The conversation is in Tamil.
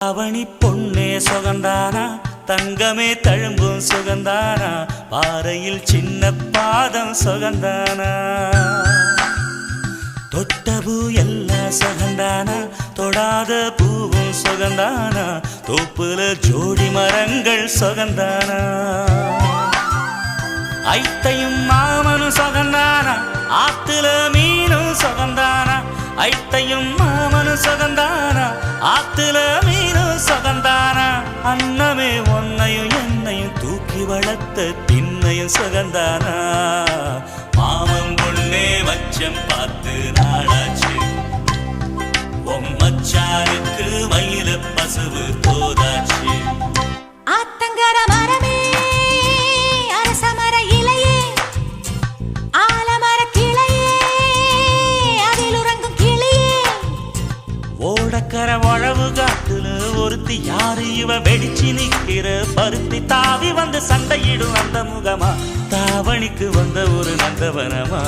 அவனி பொன்னே சுகந்தானா தங்கமே தழும்பும் சுகந்தானா பாறையில் சின்ன பாதம் சுகந்தானா தொட்டபூ எல்லாம் சுகந்தானா தொடாத பூவும் சுகந்தானா தோப்புல ஜோடி மரங்கள் சுகந்தானா ஐத்தையும் மாமனும் சுகந்தானா ஆத்துல மீனும் சுகந்தானா ஐத்தையும் மாமனும் சுகந்தானா ஆத்துல மீனும் சுகந்தானா அன்னமே ஒன்னையும் என்னையும் தூக்கி வளர்த்த திண்ணையும் சுகந்தானா மாமன் பொண்ணே மச்சம் பார்த்து நாளாச்சு மச்சாருக்கு மயில பசுவு தோதாச்சு ஆத்தங்கர மரமே அரசமர இலையே ஆலமர கிளையே அதில் உறங்கும் கிளியே ஓடக்கர வளவு காட்டுல ஒருத்தி யாரு இவ வெடிச்சு நிக்கிற பருத்தி தாவி வந்து சண்டையிடும் அந்த முகமா தாவணிக்கு வந்த ஒரு நந்தவனமா